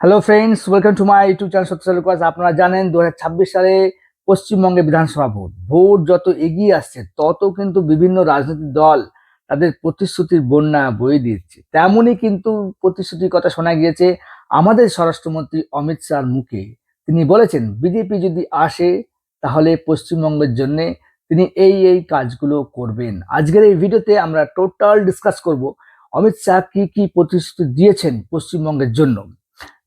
Hello friends, welcome to my YouTube channel সত্য Lucas. আপনারা জানেন 2026 সালে পশ্চিমবঙ্গে বিধানসভা ভোট ভোট যত এগিয়ে আসছে তত কিন্তু বিভিন্ন রাজনৈতিক দল তাদের প্রতিশ্রুতির বন্যা বয়ে দিচ্ছে। তেমনই কিন্তু প্রতিশ্রুতির কথা শোনা গিয়েছে আমাদের স্বরাষ্ট্রমন্ত্রী অমিত শাহর মুখে। তিনি বলেছেন বিজেপি যদি আসে তাহলে পশ্চিমবঙ্গের জন্য তিনি এই কাজগুলো করবেন। আজকের এই ভিডিওতে আমরা টোটাল ডিসকাস করব অমিত শাহ কি কি প্রতিশ্রুতি দিয়েছেন পশ্চিমবঙ্গের জন্য।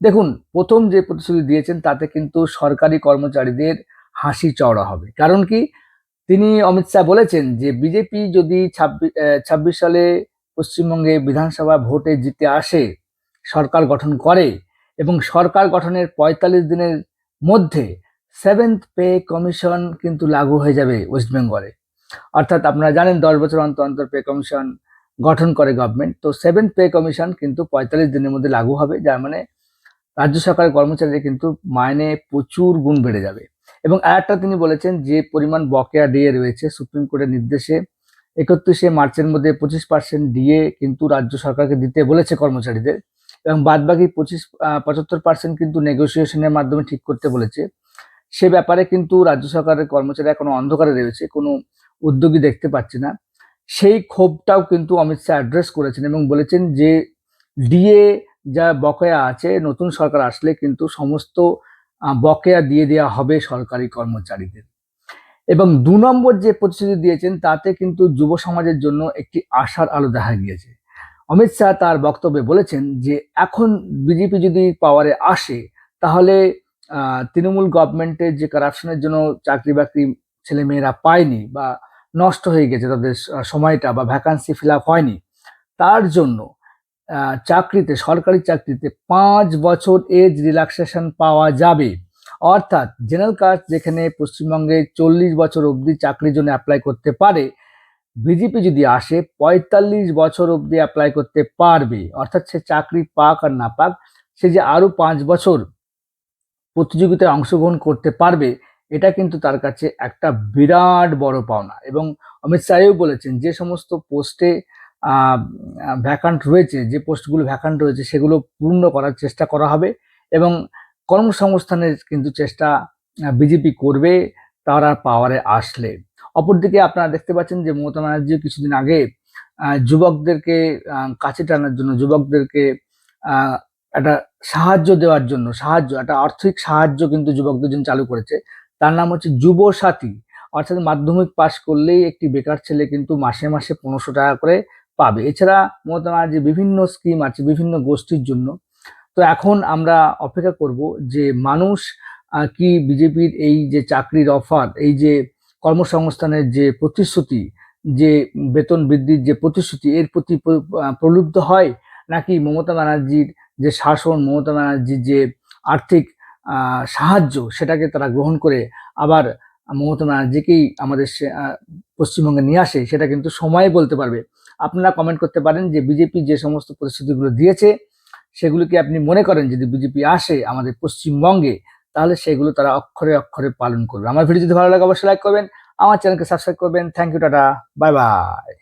দেখুন, প্রথম যে প্রতিশ্রুতি দিয়েছেন তাতে কিন্তু সরকারি কর্মচারীদের হাসি চওড়া হবে। কারণ কি, তিনি অমিত শাহ বলেছেন যে বিজেপি যদি 26 সালে পশ্চিমবঙ্গে বিধানসভা ভোটে জিতে আসে, সরকার গঠন করে এবং সরকার গঠনের ৪৫ দিনের মধ্যে সেভেন্থ পে কমিশন কিন্তু লাগু হয়ে যাবে ওয়েস্ট বেঙ্গলে। অর্থাৎ আপনারা জানেন ১০ বছর অন্তর অন্তর পে কমিশন গঠন করে গভর্নমেন্ট। তো সেভেন্থ পে কমিশন কিন্তু ৪৫ দিনের মধ্যে লাগু হবে, যার মানে রাজ্য সরকারের কর্মচারীদের কিন্তু মাইনে প্রচুর গুণ বেড়ে যাবে। এবং আরেকটা তিনি বলেছেন যে পরিমাণ বকেয়া ডিএ রয়েছে সুপ্রিম কোর্টের নির্দেশে ৩১শে মার্চের মধ্যে 25% ডিএ কিন্তু রাজ্য সরকারকে দিতে বলেছে কর্মচারীদের, এবং বাদবাকি 75% কিন্তু নেগোসিয়েশনের মাধ্যমে ঠিক করতে বলেছে। সে ব্যাপারে কিন্তু রাজ্য সরকারের কর্মচারীরা এখনো অন্ধকারে রয়েছে, কোনো উদ্যোগী দেখতে পাচ্ছে না। সেই ক্ষোভটাও কিন্তু অমিত শাহ অ্যাড্রেস করেছেন এবং বলেছেন যে ডিএ যা বকেয়া আছে নতুন সরকার আসলে কিন্তু সমস্ত বকেয়া দিয়ে দেওয়া হবে সরকারি কর্মচারীদের। এবং ২ নম্বর যে প্রতিশ্রুতি দিয়েছেন তাতে কিন্তু যুব সমাজের জন্য একটি আশার আলো দেখা গিয়েছে। অমিত শাহ তার বক্তব্যে বলেছেন যে এখন বিজেপি যদি পাওয়ারে আসে তাহলে তৃণমূল গভর্নমেন্টের যে কারাপশনের জন্য চাকরি বাকরি ছেলেমেয়েরা পায়নি বা নষ্ট হয়ে গেছে, তাদের সময়টা বা ভ্যাকান্সি ফিল আপ হয়নি, তার জন্য চাকরিতে, সরকারি চাকরিতে ৫ বছর এজ রিল্যাক্সেশন পাওয়া যাবে। অর্থাৎ জেনারেল কাস্ট যেখানে পশ্চিমবঙ্গে ৪০ বছর অবধি চাকরির জন্য অ্যাপ্লাই করতে পারে, বিজেপি যদি আসে ৪৫ বছর অবধি অ্যাপ্লাই করতে পারবে। অর্থাৎ সে চাকরি পাক আর না পাক, সে যে আরো ৫ বছর প্রতিযোগিতায় অংশগ্রহণ করতে পারবে, এটা কিন্তু তার কাছে একটা বিরাট বড় পাওনা। এবং অমিত শাহও বলেছেন যে সমস্ত পোস্টে ভ্যাকান্ট রয়েছে, যে পোস্টগুলো ভ্যাকান্ট রয়েছে সেগুলো পূর্ণ করার চেষ্টা করা হবে এবং কর্মসংস্থানের কিন্তু চেষ্টা বিজেপি করবে তারা পাওয়ারে আসলে। অপরদিকে আপনারা দেখতে পাচ্ছেন যে মমতা ব্যানার্জি কিছুদিন আগে যুবকদেরকে কাছে টানার জন্য, যুবকদেরকে একটা সাহায্য দেওয়ার জন্য, একটা আর্থিক সাহায্য কিন্তু যুবকদের জন্য চালু করেছে। তার নাম হচ্ছে যুব সাথী। অর্থাৎ মাধ্যমিক পাশ করলেই একটি বেকার ছেলে কিন্তু মাসে মাসে ১৫০০ টাকা করে পাবে। এছাড়া মমতা ব্যানার্জির বিভিন্ন স্কিম আছে বিভিন্ন গোষ্ঠীর জন্য। তো এখন আমরা অপেক্ষা করব যে মানুষ কি বিজেপির এই যে চাকরির অফার, এই যে কর্মসংস্থানের যে প্রতিশ্রুতি, যে বেতন বৃদ্ধির যে প্রতিশ্রুতি, এর প্রতি প্রলুব্ধ হয়, নাকি মমতা ব্যানার্জির যে শাসন, মমতা ব্যানার্জির যে আর্থিক সাহায্য সেটাকে তারা গ্রহণ করে আবার মমতা ব্যানার্জিকেই আমাদের পশ্চিমবঙ্গে নিয়ে আসে, সেটা কিন্তু সময় বলতে পারবে। আপনারা কমেন্ট করতে পারেন যে বিজেপি যে সমস্ত প্রতিশ্রুতিগুলো দিয়েছে সেগুলো কি আপনি মনে করেন যদি বিজেপি আসে আমাদের পশ্চিমবঙ্গে তাহলে সেগুলো তারা অক্ষরে অক্ষরে পালন করবে। আমার ভিডিও যদি ভালো লাগে অবশ্যই লাইক করবেন, আমার চ্যানেলকে সাবস্ক্রাইব করবেন। Thank you, tata, bye by.